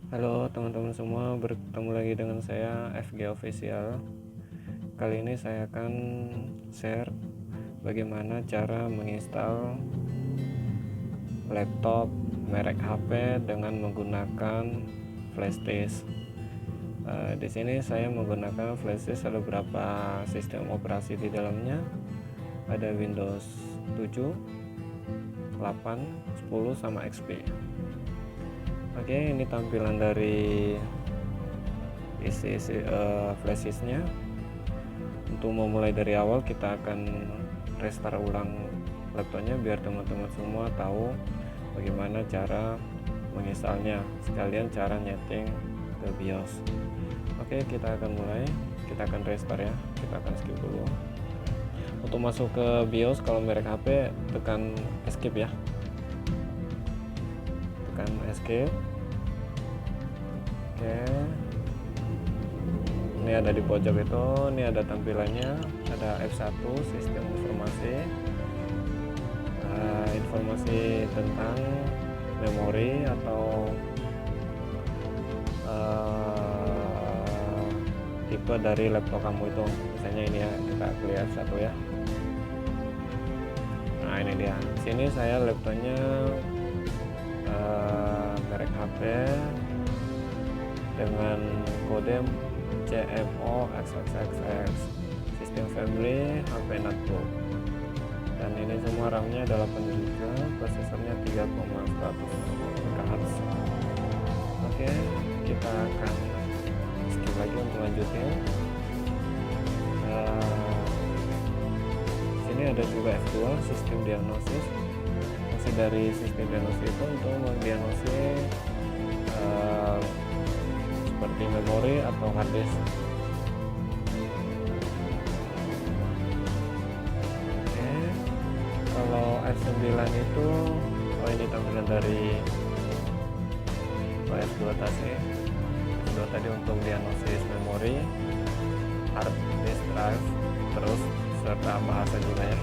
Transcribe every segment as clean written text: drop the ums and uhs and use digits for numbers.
Halo teman-teman semua, bertemu lagi dengan saya FG Official. Kali ini saya akan share bagaimana cara menginstal laptop merek HP dengan menggunakan flashdisk. Di sini saya menggunakan flashdisk, ada beberapa sistem operasi di dalamnya. Ada Windows 7, 8, 10 sama XP. Oke, ini tampilan dari isi flashdisknya. Untuk memulai dari awal, kita akan restart ulang laptopnya biar teman-teman semua tahu bagaimana cara menginstalnya, sekalian cara nyeting ke BIOS. Oke, kita akan mulai. Kita akan restart ya. Kita akan skip dulu. Untuk masuk ke BIOS, kalau merek HP tekan escape ya. Tekan escape. Oke, ini ada di pojok itu, ini ada tampilannya, ada F1 sistem informasi, informasi tentang memori atau tipe dari laptop kamu itu. Misalnya ini ya, kita klik F1 ya. Nah, ini dia. Sini saya laptopnya merek HP dengan kode CMO XXXX, sistem family HP notebook, dan ini semua RAM-nya 8GB, prosesornya 3,100 MHz. Oke, kita akan skip lagi untuk lanjutin. Sini ada juga F2 sistem diagnosis. Fungsi dari sistem diagnosis itu untuk mendiagnosis seperti memori atau hard disk. Oke, kalau F9 itu, ini tampilan dari F2 tadi. F2 tadi untuk diagnosis memori, hard disk drive, terus serta bahasa juga ya.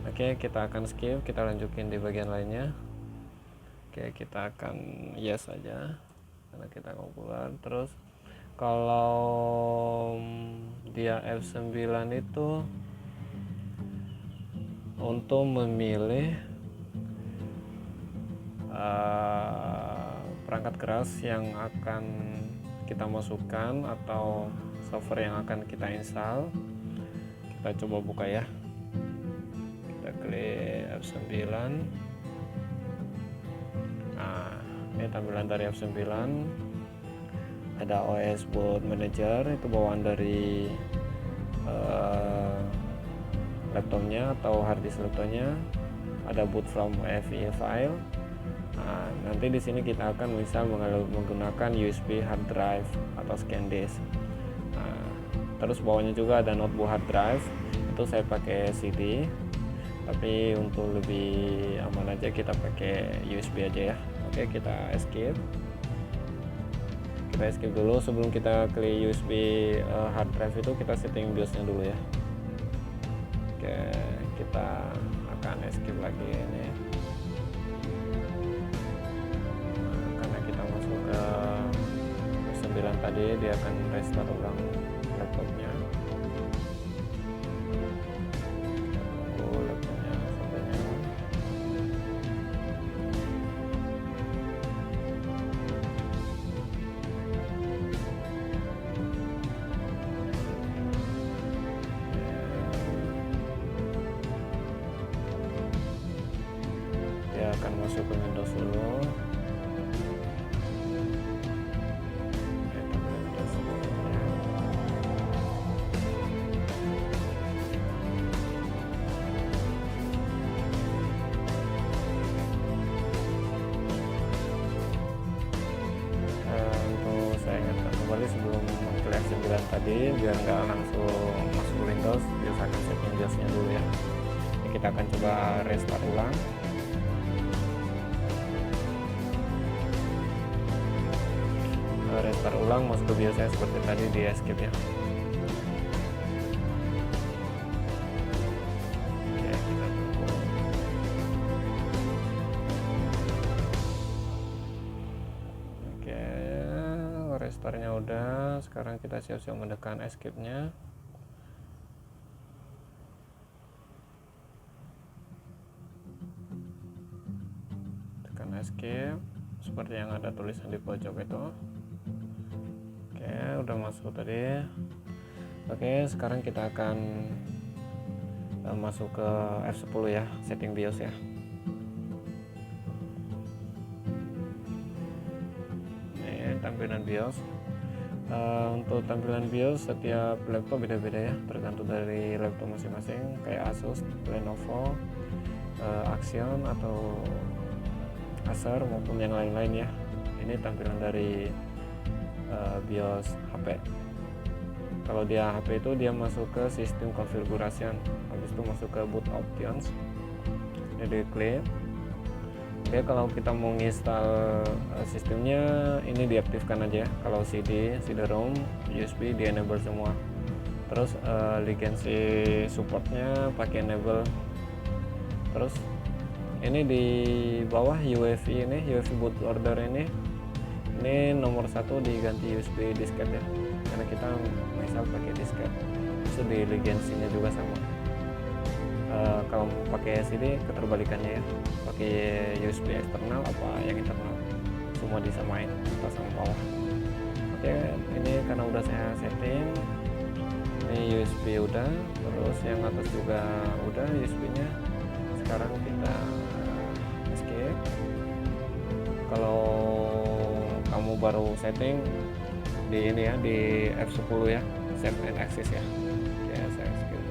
Oke, kita akan skip, kita lanjutin di bagian lainnya. Oke, kita akan yes saja karena kita keluar. Terus kalau dia F9 itu untuk memilih perangkat keras yang akan kita masukkan atau software yang akan kita install, kita coba buka ya. Kita klik F9. Nah, ini tampilan dari F9. Ada OS Boot Manager, itu bawaan dari laptopnya atau hard disk laptopnya. Ada boot from AVI file. Nah, nanti di sini kita akan misal menggunakan USB hard drive atau scan disk. Nah, terus bawahnya juga ada notebook hard drive, itu saya pakai CD, tapi untuk lebih aman aja kita pakai USB aja ya. Oke, kita escape. Kita escape dulu. Sebelum kita klik USB hard drive itu, kita setting BIOS-nya dulu ya. Oke, kita akan escape lagi ini. Nah, karena kita masuk ke 9 tadi, dia akan restart ulang laptopnya. Kita tunggu laptopnya sampai nyala. Dia akan masuk ke Windows dulu. Untuk saya ingatkan kembali sebelum mengklik F9 tadi, biar nggak langsung masuk ke Windows, biasakan setting BIOS-nya dulu ya. Ini kita akan coba restart ulang. Restart ulang, masuk ke BIOS seperti tadi, di escape ya. Oke, kita tunggu. startnya udah. Sekarang kita siap-siap menekan escape-nya. Tekan escape seperti yang ada tulisan di pojok itu. Oke, udah masuk tadi. Oke, sekarang kita akan masuk ke F10 ya, setting BIOS ya. Ini tampilan BIOS. Untuk tampilan BIOS setiap laptop beda-beda ya, tergantung dari laptop masing-masing, kayak Asus, Lenovo, Axion atau Acer maupun yang lain-lain ya. Ini tampilan dari BIOS HP. Kalau dia HP itu dia masuk ke sistem configuration, habis itu masuk ke boot options, jadi klik. Oke, kalau kita mau install sistemnya ini diaktifkan aja. Kalau CD-ROM, USB di enable semua. Terus legacy supportnya pakai enable. Terus ini di bawah UEFI ini, UEFI bootloader ini nomor 1 diganti USB disket ya, karena kita misal pakai disket. Terus di legacy-nya juga sama. Kalau pakai CD keterbalikannya ya, pakai USB eksternal apa yang internal, semua disamain atas sama bawah. Oke, ini karena udah saya setting, ini USB udah, terus yang atas juga udah USB-nya. Sekarang kita escape. Kalau kamu baru setting di ini ya, di F10 ya, save and access ya. Oke, saya skip.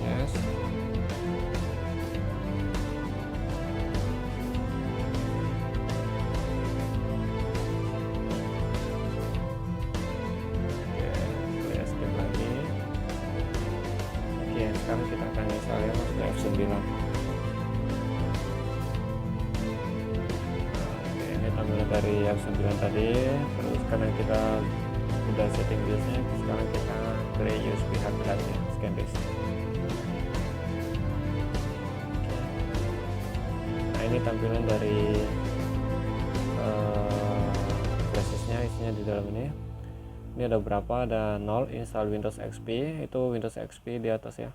Yes. Oke, saya skip lagi. Oke, sekarang kita akan install ya, masuk ke F9. Dari F9 tadi. Terus karena kita udah setting BIOSnya, sekarang kita create USB hard drive ya, scan disk. Nah, ini tampilan dari flashdisknya, isinya di dalam ini. Ini ada berapa? Ada 0, install Windows XP, itu Windows XP di atas ya.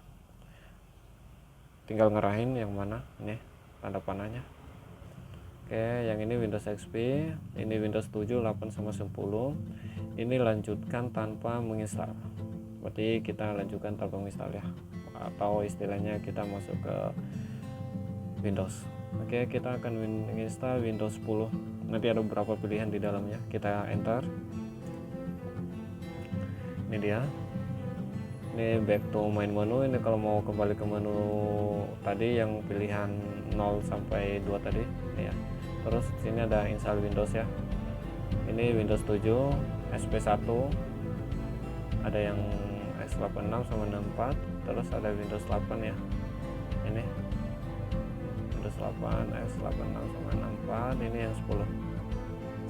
Tinggal ngerahin yang mana, ini tanda panahnya. Oke, yang ini Windows XP, ini Windows 7, 8 sama 10. Ini lanjutkan tanpa menginstal. Berarti kita lanjutkan tanpa menginstal ya. Atau istilahnya kita masuk ke Windows. Oke, kita akan menginstal Windows 10. Nanti ada beberapa pilihan di dalamnya. Kita enter. Ini dia. Ini back to main menu. Ini kalau mau kembali ke menu tadi yang pilihan 0 sampai 2 tadi, ini ya. Terus sini ada install Windows ya. Ini Windows 7, SP1, ada yang X86 sama 64, terus ada Windows 8 ya. Ini Windows 8, X86 sama 64, ini yang 10.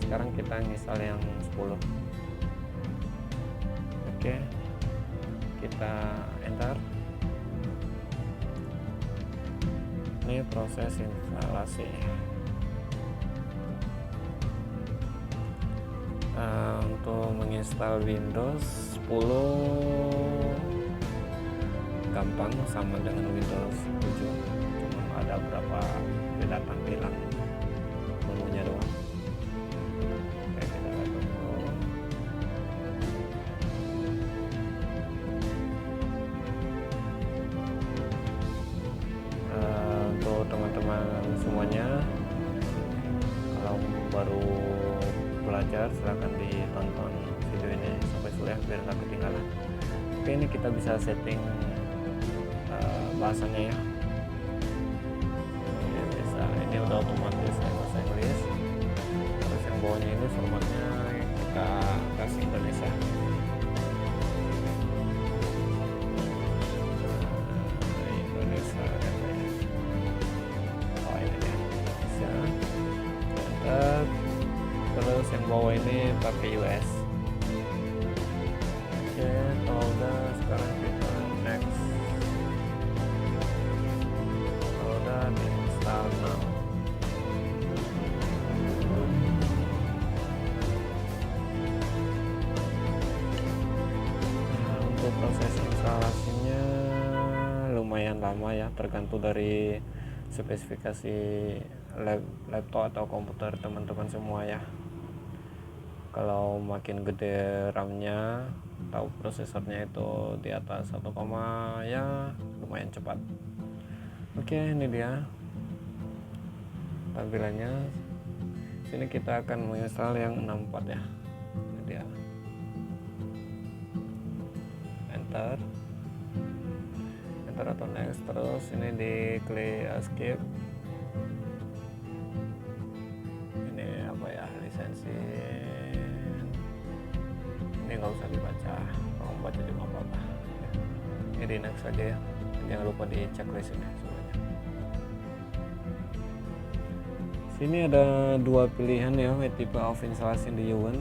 Sekarang kita install yang 10. Oke. Kita enter. Ini proses instalasi. Untuk menginstal Windows 10 gampang, sama dengan Windows 7, cuma ada beberapa beda tampilan menunya doang. Oke, kita lihat dulu. Untuk teman-teman semuanya, kalau baru belajar silahkan ditonton video ini sampai selesai biar nggak ketinggalan. Oke, ini kita bisa setting bahasanya ya. Ini bisa, ini udah otomatis bahasa Inggris. Terus yang bawahnya ini formatnya kita kasih Indonesia. Indonesia katanya. Oh, ini dia Indonesia. Enter. Terus yang bawah ini pakai US. Oke, kalau udah sekarang kita next. Kalau udah di install now. ya, tergantung dari spesifikasi laptop atau komputer teman-teman semua ya. Kalau makin gede RAM-nya atau prosesornya itu di atas 1, ya lumayan cepat. Oke, ini dia tampilannya. Sini kita akan menginstal yang 64 ya. Ini dia. Enter atau next, terus ini di klik escape. Ini apa ya, lisensi ini nggak usah dibaca, kalau mau baca juga apa-apa ya. Ini di next aja ya, jangan lupa di checklist ini semuanya. Sini ada dua pilihan ya, tipe of instalasi di Yuan.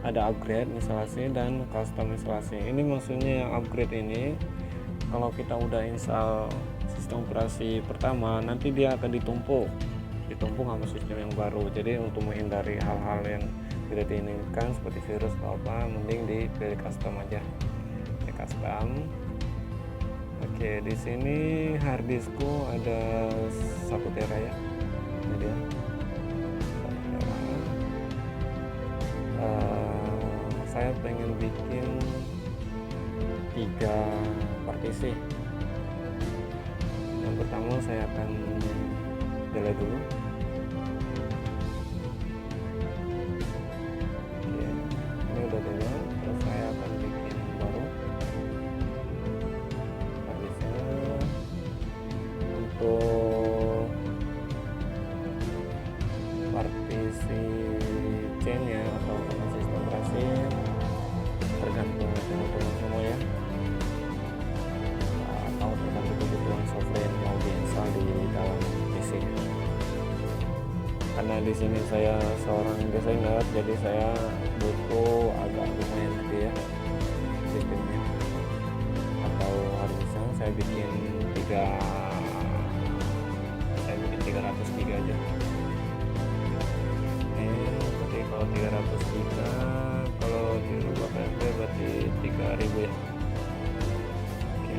Ada upgrade instalasi dan custom instalasi. Ini maksudnya yang upgrade ini, kalau kita udah install sistem operasi pertama, nanti dia akan ditumpuk sama sistem yang baru. Jadi untuk menghindari hal-hal yang tidak diinginkan seperti virus atau apa, mending dipilih custom aja. Ini custom. Oke, di sini hard diskku ada 1 tera ya. Ini dia. 1 tera. Saya pengen bikin 3 partisi. Yang pertama saya akan delete dulu. Oke, ini udah delete. Terus saya akan bikin baru partisinya. Untuk partisi chain ya, atau sistem operasi tergantung teman-teman semua ya, atau tergantung kebutuhan software yang mau diinstal di dalam PC. Karena di sini saya seorang desainer, jadi saya butuh agak lumayan gede ya sistemnya, atau harusnya saya bikin 300 giga aja. Berarti kalau 300 giga, kalau dirubah PMP berarti 3000 ya. Oke,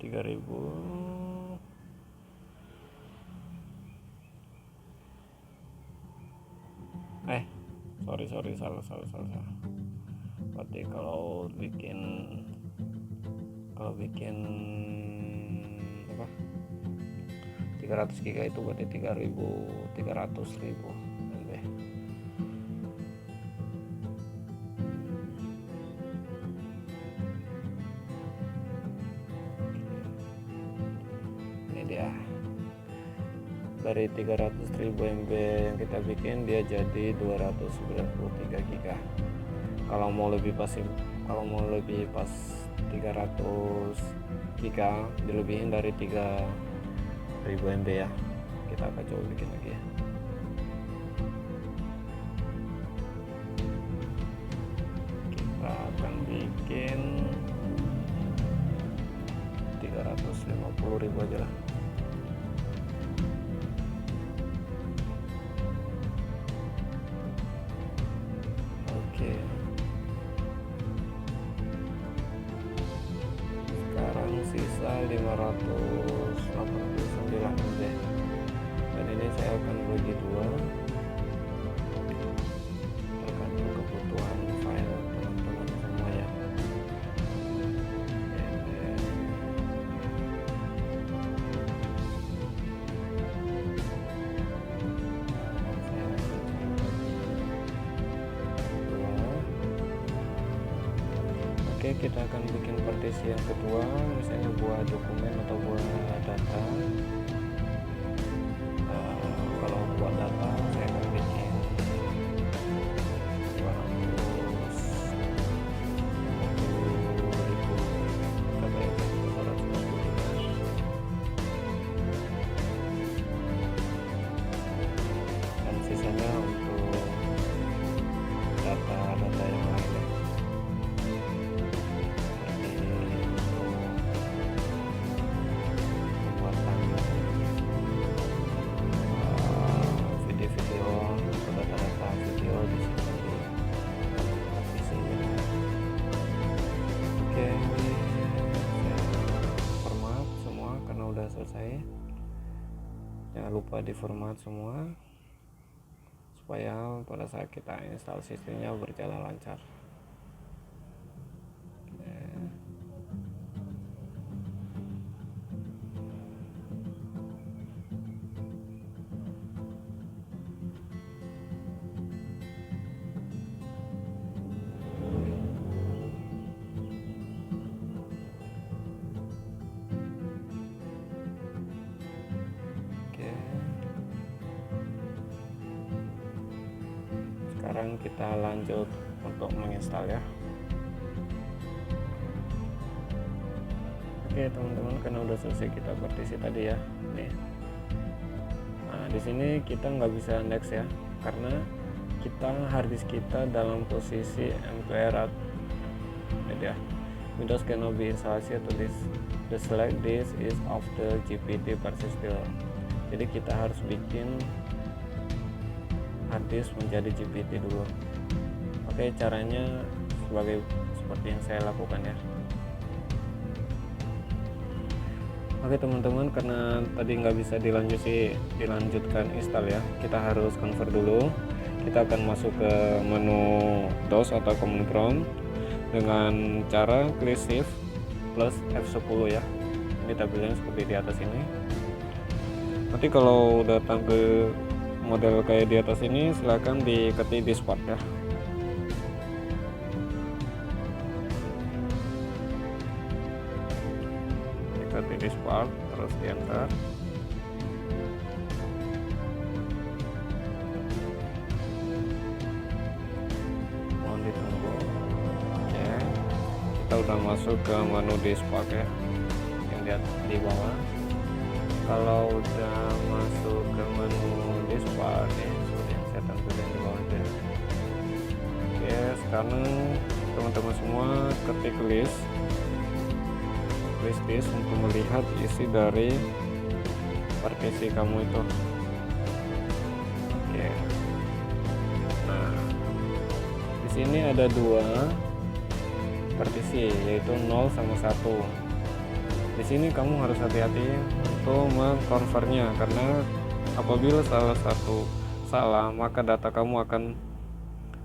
3000. Sorry, salah. Berarti kalau bikin apa, 300 giga itu berarti 300.000 MB. Ini dia, dari 300.000 MB yang kita bikin dia jadi 293 giga. Kalau mau lebih pas 300 giga, dilebihin dari 3000 MB ya. Kita akan coba bikin lagi ya. Kita akan bikin 350.000 aja lah. Oke. Sekarang sisa 589 MB. Dan ini saya akan bagi 2 tergantung kebutuhan file teman-teman semua ya. Oke, kita akan bikin partisi yang kedua, misalnya buat dokumen atau buat data. Kalau buat data saya akan bikin 250.000, dan sisanya untuk data-data yang lain ya. Pembuatan selesai. Jangan lupa di format semua supaya pada saat kita install sistemnya berjalan lancar. Sekarang kita lanjut untuk menginstal ya. Oke teman-teman, karena udah selesai kita partisi tadi ya. Nih. Nah di sini kita nggak bisa next ya, karena kita harddisk kita dalam posisi MPR ya. Windows cannot be installed to this. The select disk is of the GPT version still. Jadi kita harus bikin harddisk menjadi GPT dulu. Oke, caranya seperti yang saya lakukan ya. Oke teman-teman, karena tadi nggak bisa dilanjutkan install ya, kita harus convert dulu. Kita akan masuk ke menu DOS atau command prompt dengan cara klik shift plus F10 ya. Ini tabelnya seperti di atas ini. Nanti kalau udah tampil model kayak di atas ini, silahkan diketik di spot ya. Diketik di spot, terus di enter. Mohon ditunggu. Oke, kita udah masuk ke menu di spot ya, yang di bawah. Kalau udah masuk ke menu dispart ya, seperti yang saya tampilkan di bawah ya. Oke, sekarang teman-teman semua ketik list disk untuk melihat isi dari partisi kamu itu. Oke. Nah, di sini ada dua partisi, yaitu 0 sama 1. Di sini kamu harus hati-hati untuk mengkonvernya, karena apabila salah satu salah maka data kamu akan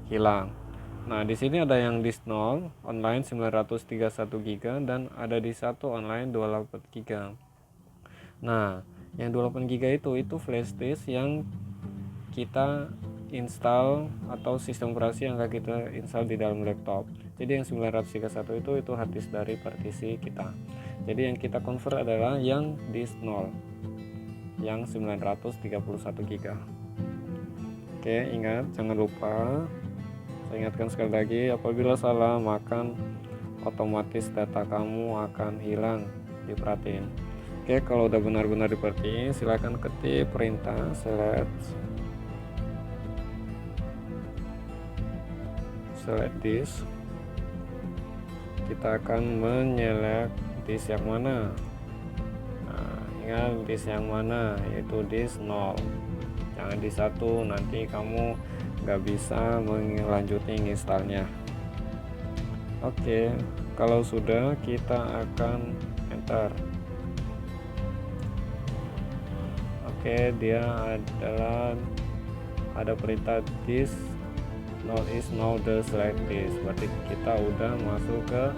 hilang. Nah, di sini ada yang disk 0 online 931 GB dan ada di 1 online 28 GB. Nah, yang 28 GB itu flash disk yang kita install atau sistem operasi yang kita install di dalam laptop. Jadi yang 931 itu hard disk dari partisi kita. Jadi yang kita convert adalah yang disk 0, yang 931 GB. Oke, ingat, jangan lupa, saya ingatkan sekali lagi, apabila salah maka otomatis data kamu akan hilang. Diperhatiin. Oke, kalau udah benar-benar diperhatiin, silakan ketik perintah select disk. Kita akan menyelect disk yang mana. Nah, ingat disk yang mana, yaitu disk 0, jangan di 1, nanti kamu nggak bisa melanjutkan installnya. Oke, kalau sudah kita akan enter. Oke, dia ada perintah disk 0 is now the select disk, berarti kita udah masuk ke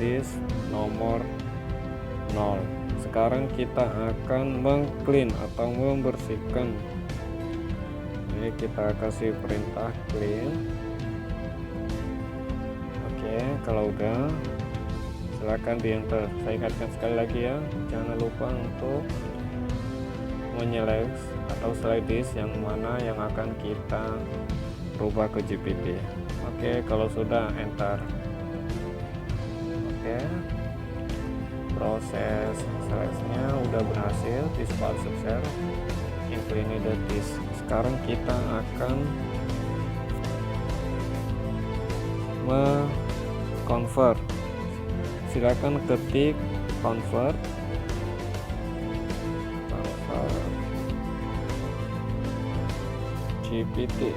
disk nomor 0. Sekarang kita akan mengclean atau membersihkan. Ini kita kasih perintah clean. Oke, kalau udah, silakan di enter. Saya ingatkan sekali lagi ya, jangan lupa untuk menyelect atau select disk yang mana yang akan kita rubah ke GPT. Oke, kalau sudah enter. Oke, proses seleksinya udah berhasil. Dispatch success, including the disk. Sekarang kita akan convert. Silakan ketik convert GPT.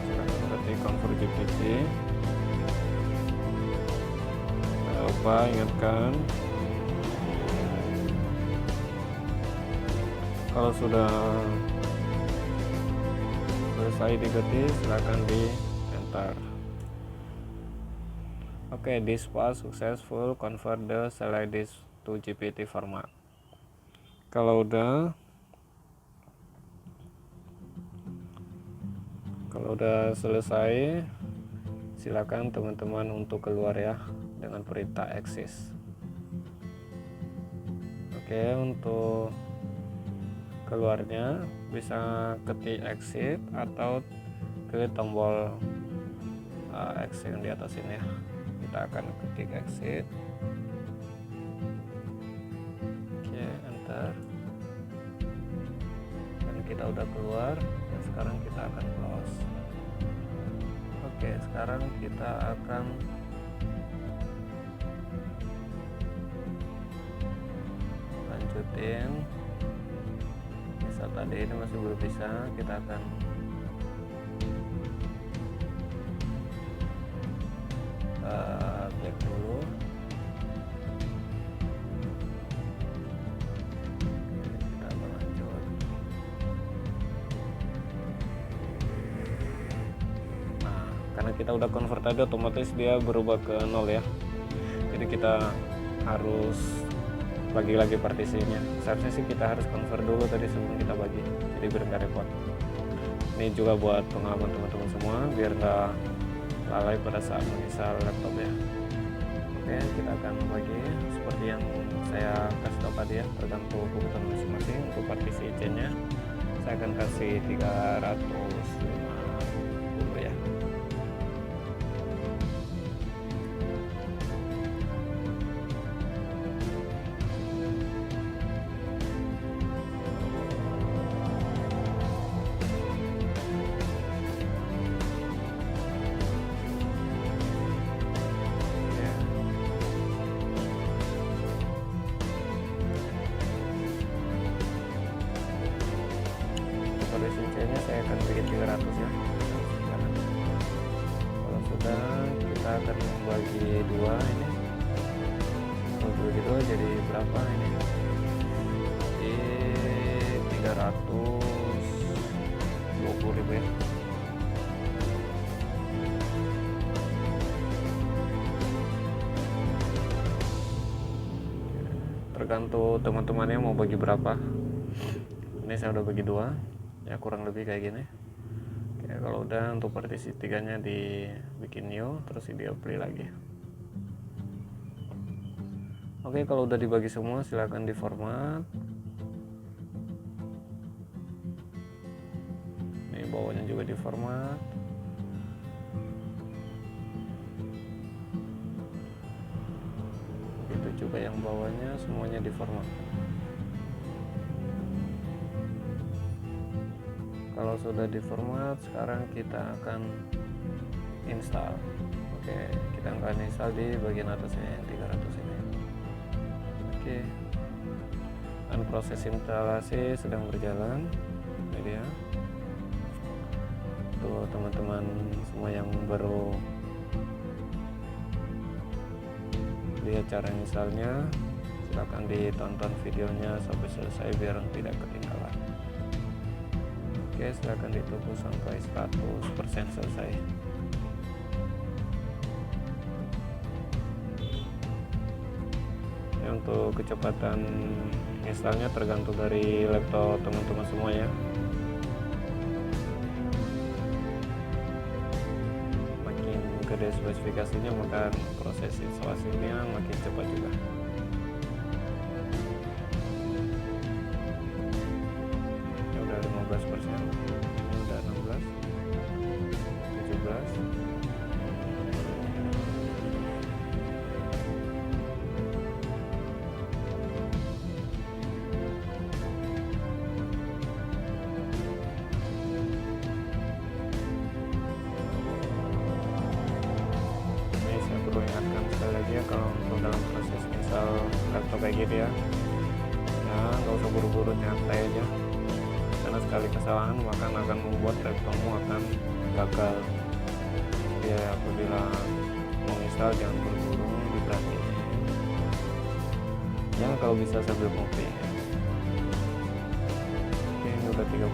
Silakan ketik convert GPT. Jangan lupa ingatkan Kalau sudah selesai diketik, silakan di enter. Oke, this was successful, convert the slide disk to GPT format. Kalau udah selesai, silakan teman-teman untuk keluar ya dengan perintah exit. Oke, untuk keluarnya bisa ketik exit atau ke tombol exit yang di atas ini ya. Kita akan ketik exit. Oke, enter. Dan kita udah keluar. Dan sekarang kita akan close. Oke, sekarang kita akan lanjutin. Misal tadi ini masih belum bisa, kita akan klik dulu. Kita akan lanjut. Nah, karena kita udah convert tadi, otomatis dia berubah ke 0 ya. Jadi kita harus bagi lagi partisinya. Seharusnya sih kita harus convert dulu tadi sebelum kita bagi, jadi biar nggak repot. Ini juga buat pengalaman teman-teman semua, biar nggak lalai pada saat menginstal laptop ya. Oke, kita akan bagi seperti yang saya kasih tahu tadi ya, tergantung kebutuhan masing-masing. Untuk partisi C-nya saya akan kasih 350 ya. Partisi C-nya saya akan bikin 300 ya. Kalau sudah, kita akan membagi dua ini. Kalau bagi dua jadi berapa ini? Jadi 320.000 ya. Tergantung teman-temannya mau bagi berapa. Ini saya udah bagi dua ya, kurang lebih kayak gini. Oke, kalau udah untuk partisi 3-nya dibikin new, terus di apply lagi. Oke, kalau udah dibagi semua silahkan di format. Ini bawahnya juga di format. Itu juga yang bawahnya semuanya di format. Kalau sudah di format, sekarang kita akan install. Oke, kita akan install di bagian atasnya yang 300 ini. Oke, dan proses instalasi sedang berjalan. Ini dia. Tuh teman-teman semua yang baru lihat cara installnya, silahkan ditonton videonya sampai selesai biar tidak ketinggalan. Oke, silahkan ditunggu sampai 100% selesai. Ya, untuk kecepatan installnya tergantung dari laptop teman-teman semua ya. Makin gede spesifikasinya, maka proses instalasinya makin cepat juga. Ya udah 15%, ini udah 16, 17. Kalau untuk dalam proses install laptop kayak gitu ya, nggak usah buru-buru, nyantai aja, karena sekali kesalahan maka akan membuat laptopmu akan gagal. Ya, apabila mau install jangan buru-buru, diperhatiin ya, kalau bisa sambil ngopi. 34%.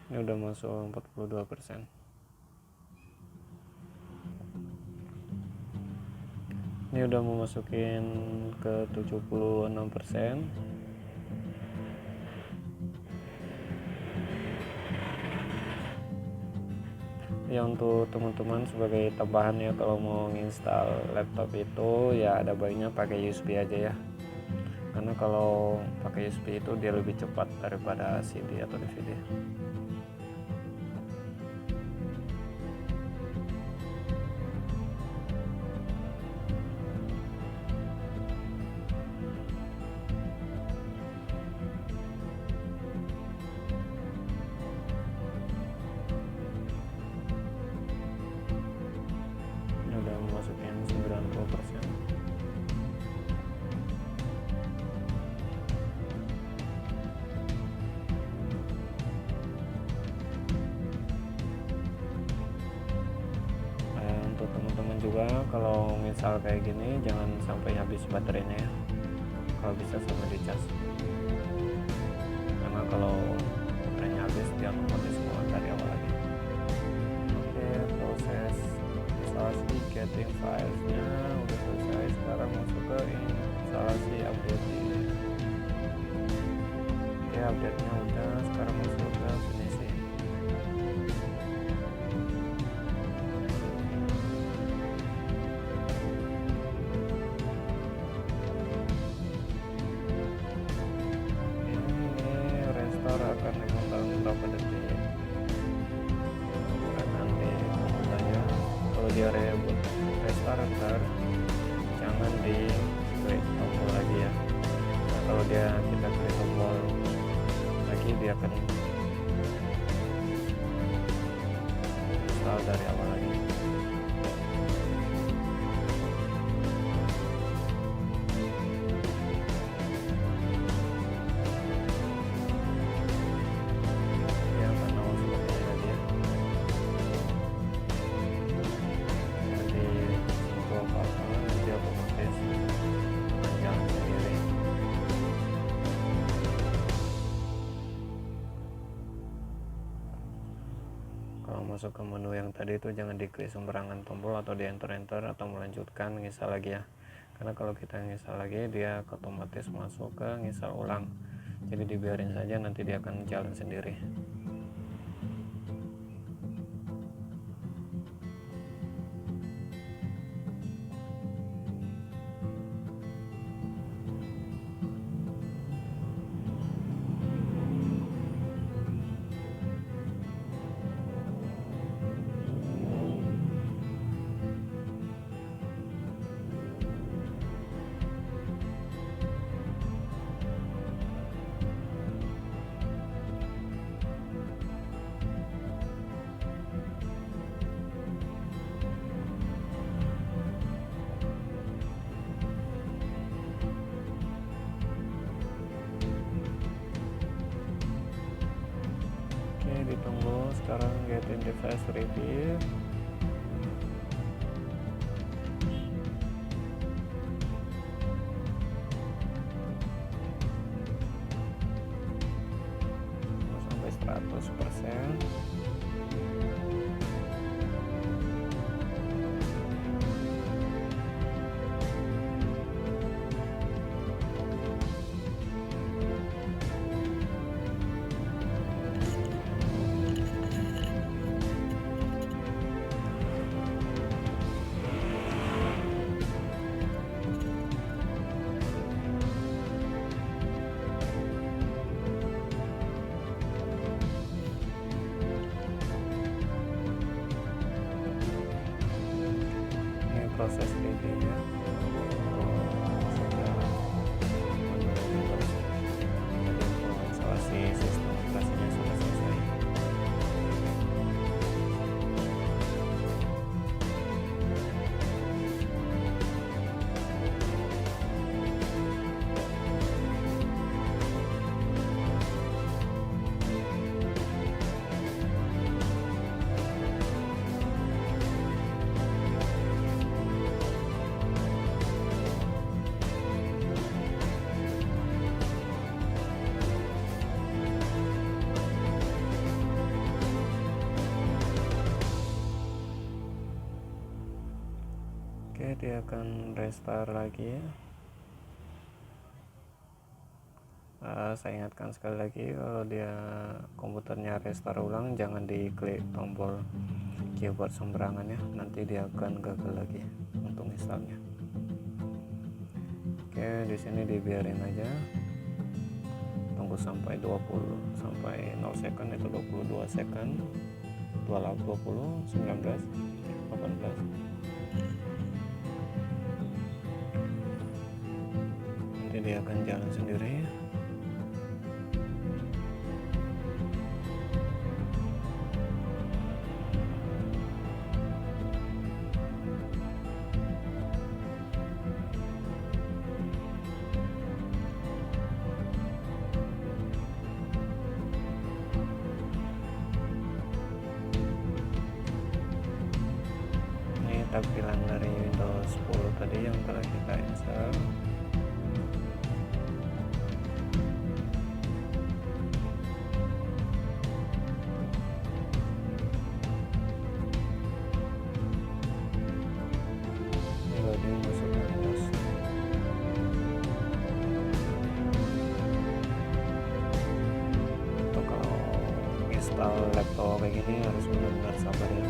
Ini udah masuk 42%. Ini udah mau masukin ke 76%. Ya, untuk teman-teman sebagai tambahan ya, kalau mau install laptop itu ya ada baiknya pakai USB aja ya, karena kalau pakai USB itu dia lebih cepat daripada CD atau DVD. Ini udah masukin 90%. Untuk teman-teman juga kalau misal kayak gini jangan sampai habis baterainya ya, kalau bisa sampai dicas, karena kalau baterainya habis dia otomatis semua dari awal lagi. Oke, proses instalasi getting filesnya udah selesai. Sekarang masuk ke instalasi update ini. Oke, update nya udah, sekarang masuk ke finishing. Akan dimakan berapa detik, dan nanti kemudiannya kalau dia reboot restart ntar jangan di klik tombol lagi ya. Nah, kalau kita klik tombol lagi dia akan install dari awal lagi. Kalau masuk ke menu yang tadi itu jangan diklik sembarangan tombol atau di enter atau melanjutkan nginstal lagi ya, karena kalau kita nginstal lagi dia otomatis masuk ke nginstal ulang. Jadi dibiarin saja, nanti dia akan jalan sendiri. Ditunggu. Sekarang getting device review. Sampai 100%. Proses reviewnya instalasi sistem operasinya sudah selesai. Oke, dia akan restart lagi. Saya ingatkan sekali lagi, kalau dia komputernya restart ulang, jangan diklik tombol keyboard sembarangan ya, nanti dia akan gagal lagi untuk installnya. Oke, di sini dibiarin aja, tunggu sampai 0 second, itu 22 second, 20, 19, 18. Nanti dia akan jalan sendiri. Tampilan dari Windows 10 tadi yang telah kita install. Ini loading masuk ke Windows. Untuk kalau install laptop kayak gini harus benar-benar sabar ya.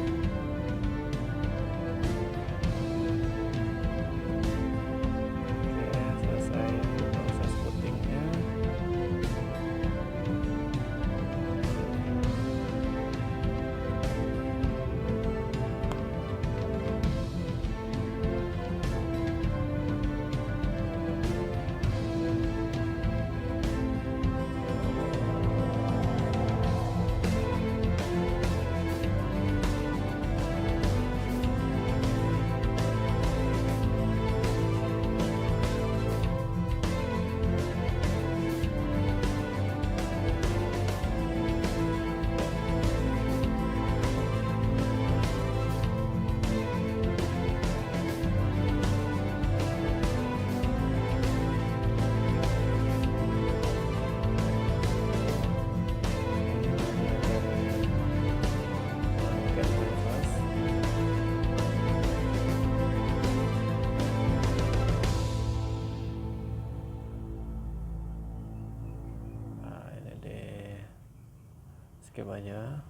Skip aja.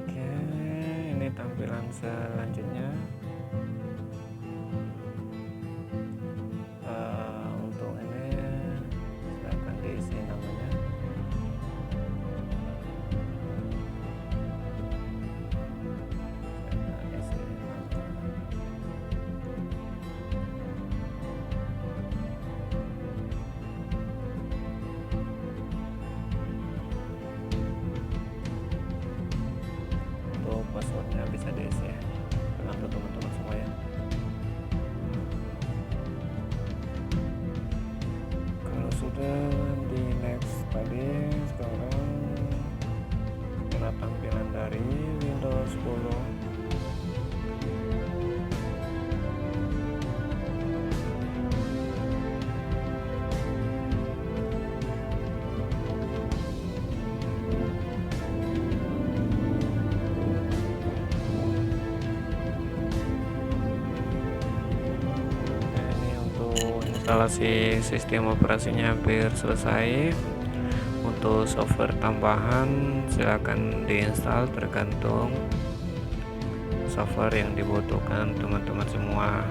Oke, ini tampilan selanjutnya. Passwordnya bisa diisi ya, tergantung teman-teman semua ya. Kalau sudah di next tadi, sekarang kita tampilan dari Windows 10. Instalasi sistem operasinya hampir selesai. Untuk software tambahan silakan diinstal, tergantung software yang dibutuhkan teman-teman semua.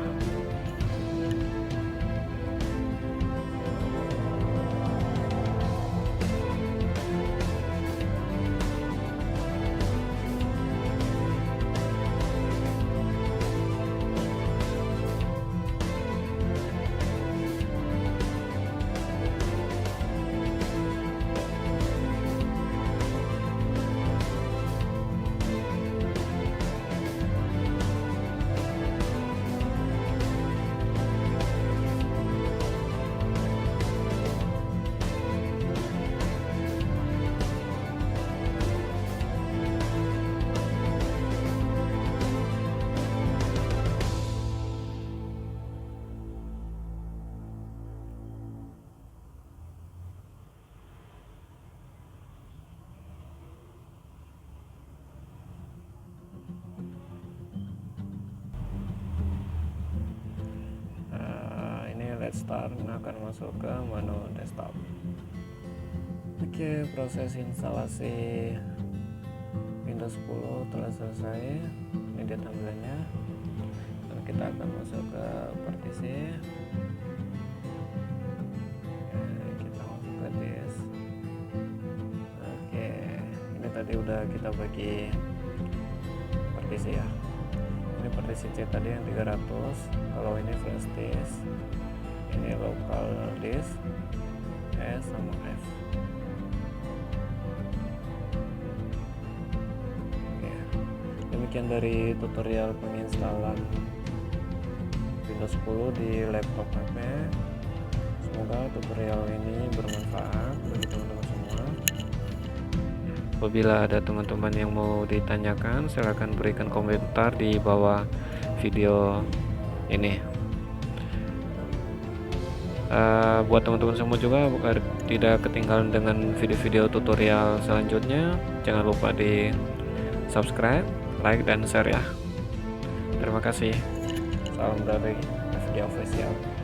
Get Start, akan masuk ke menu desktop. Oke, proses instalasi Windows 10 telah selesai. Ini dia tampilannya. Dan kita akan masuk ke partisi. Kita masuk ke disk. Oke, ini tadi udah kita bagi partisi ya. Ini partisi C tadi yang 300. Kalau ini flash disk, ini local disk, S sama F. Oke, demikian dari tutorial penginstalan Windows 10 di laptop HP. Semoga tutorial ini bermanfaat bagi teman-teman semua. Apabila ada teman-teman yang mau ditanyakan, silahkan berikan komentar di bawah video ini. Buat teman-teman semua juga agar tidak ketinggalan dengan video-video tutorial selanjutnya, jangan lupa di subscribe, like, dan share ya. Terima kasih. Salam dari FD Official.